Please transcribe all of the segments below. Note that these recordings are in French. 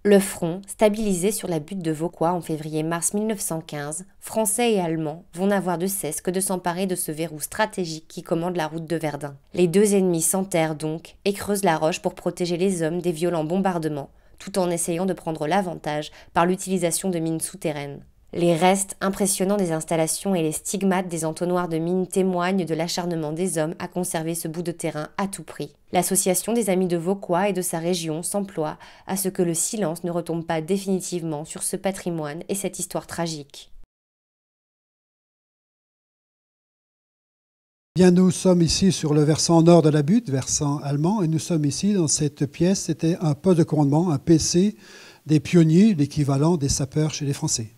Le front, stabilisé sur la butte de Vauquois en février-mars 1915, Français et Allemands vont n'avoir de cesse que de s'emparer de ce verrou stratégique qui commande la route de Verdun. Les deux ennemis s'enterrent donc et creusent la roche pour protéger les hommes des violents bombardements, tout en essayant de prendre l'avantage par l'utilisation de mines souterraines. Les restes impressionnants des installations et les stigmates des entonnoirs de mines témoignent de l'acharnement des hommes à conserver ce bout de terrain à tout prix. L'association des Amis de Vauquois et de sa région s'emploie à ce que le silence ne retombe pas définitivement sur ce patrimoine et cette histoire tragique. Bien, nous sommes ici sur le versant nord de la butte, versant allemand, et nous sommes ici dans cette pièce. C'était un poste de commandement, un PC des pionniers, l'équivalent des sapeurs chez les Français.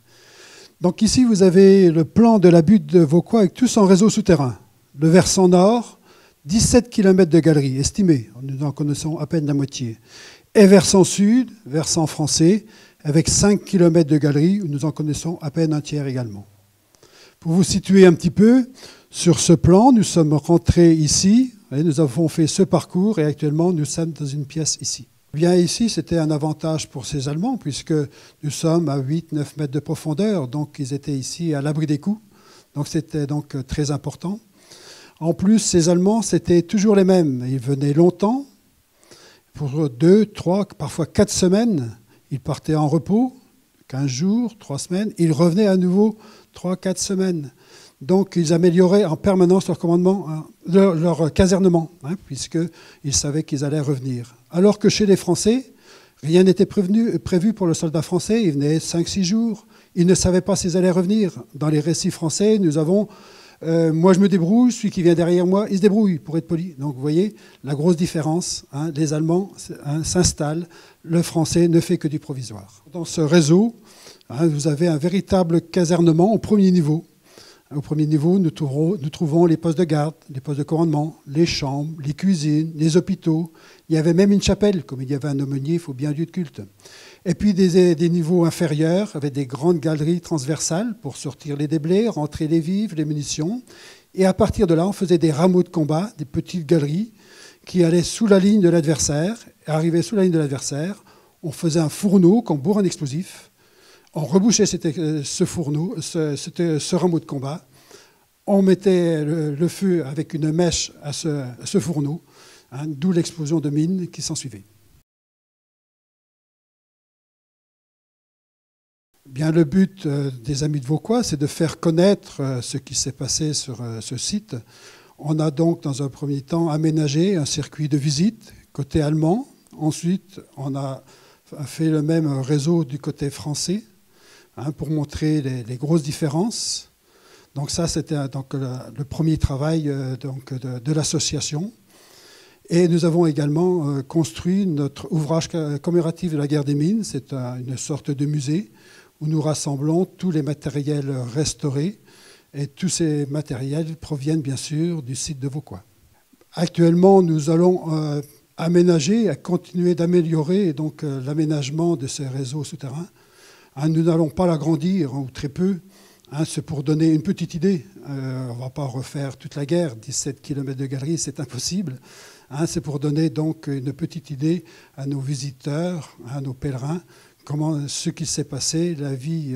Donc ici, vous avez le plan de la butte de Vauquois avec tout son réseau souterrain. Le versant nord, 17 km de galeries estimées, nous en connaissons à peine la moitié. Et versant sud, versant français, avec 5 km de galeries, où nous en connaissons à peine un tiers également. Pour vous situer un petit peu, sur ce plan, nous sommes rentrés ici, et nous avons fait ce parcours, et actuellement, nous sommes dans une pièce ici. Bien ici, c'était un avantage pour ces Allemands, puisque nous sommes à 8-9 mètres de profondeur, donc ils étaient ici à l'abri des coups. Donc c'était donc très important. En plus, ces Allemands, c'était toujours les mêmes. Ils venaient longtemps, pour 2, 3, parfois 4 semaines. Ils partaient en repos, 15 jours, 3 semaines. Ils revenaient à nouveau 3, 4 semaines. Donc, ils amélioraient en permanence leur commandement, leur casernement, puisqu'ils savaient qu'ils allaient revenir. Alors que chez les Français, rien n'était prévu pour le soldat français. Il venait 5-6 jours. Il ne savait pas s'ils allaient revenir. Dans les récits français, nous avons moi je me débrouille, celui qui vient derrière moi, il se débrouille, pour être poli. Donc, vous voyez la grosse différence. Les Allemands s'installent, le Français ne fait que du provisoire. Dans ce réseau, vous avez un véritable casernement au premier niveau. Au premier niveau, nous trouvons les postes de garde, les postes de commandement, les chambres, les cuisines, les hôpitaux. Il y avait même une chapelle, comme il y avait un aumônier, il faut bien un lieu de culte. Et puis des niveaux inférieurs, avec des grandes galeries transversales pour sortir les déblais, rentrer les vivres, les munitions. Et à partir de là, on faisait des rameaux de combat, des petites galeries qui allaient sous la ligne de l'adversaire. Arrivaient sous la ligne de l'adversaire, on faisait un fourneau qu'on bourre un explosif. On rebouchait ce fourneau, ce rameau de combat. On mettait le feu avec une mèche à ce fourneau, d'où l'explosion de mines qui s'ensuivait. Bien, le but des Amis de Vauquois, c'est de faire connaître ce qui s'est passé sur ce site. On a donc, dans un premier temps, aménagé un circuit de visite côté allemand. Ensuite, on a fait le même réseau du côté français, pour montrer les grosses différences. Donc ça, c'était donc le premier travail de l'association. Et nous avons également construit notre ouvrage commémoratif de la guerre des mines. C'est une sorte de musée où nous rassemblons tous les matériels restaurés. Et tous ces matériels proviennent bien sûr du site de Vauquois. Actuellement, nous allons aménager, continuer d'améliorer l'aménagement de ces réseaux souterrains. Nous n'allons pas l'agrandir, ou très peu. C'est pour donner une petite idée. On ne va pas refaire toute la guerre. 17 km de galerie, c'est impossible. C'est pour donner donc une petite idée à nos visiteurs, à nos pèlerins, ce qui s'est passé, la vie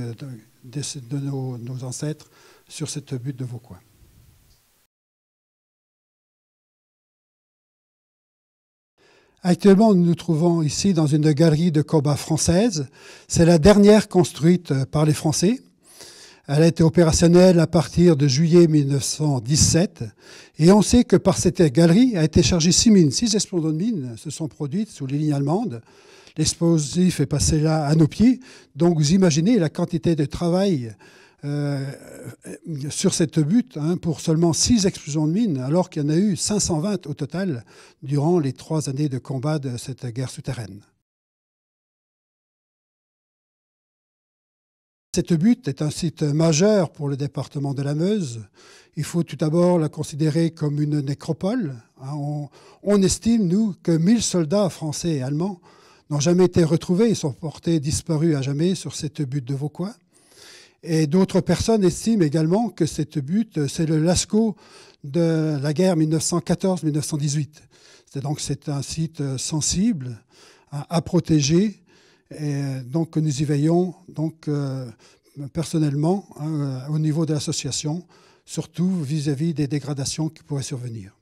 de nos ancêtres sur cette butte de Vauquois. Actuellement, nous nous trouvons ici dans une galerie de combat française. C'est la dernière construite par les Français. Elle a été opérationnelle à partir de juillet 1917. Et on sait que par cette galerie a été chargé 6 mines. 6 explosions de mines se sont produites sous les lignes allemandes. L'explosif est passé là à nos pieds. Donc vous imaginez la quantité de travail sur cette butte pour seulement 6 explosions de mines, alors qu'il y en a eu 520 au total durant les 3 années de combat de cette guerre souterraine. Cette butte est un site majeur pour le département de la Meuse. Il faut tout d'abord la considérer comme une nécropole. On estime, nous, que 1000 soldats français et allemands n'ont jamais été retrouvés. Ils sont portés disparus à jamais sur cette butte de Vauquois. Et d'autres personnes estiment également que cette butte, c'est le Lascaux de la guerre 1914-1918. C'est un site sensible, à protéger. Et donc nous y veillons donc, personnellement au niveau de l'association, surtout vis-à-vis des dégradations qui pourraient survenir.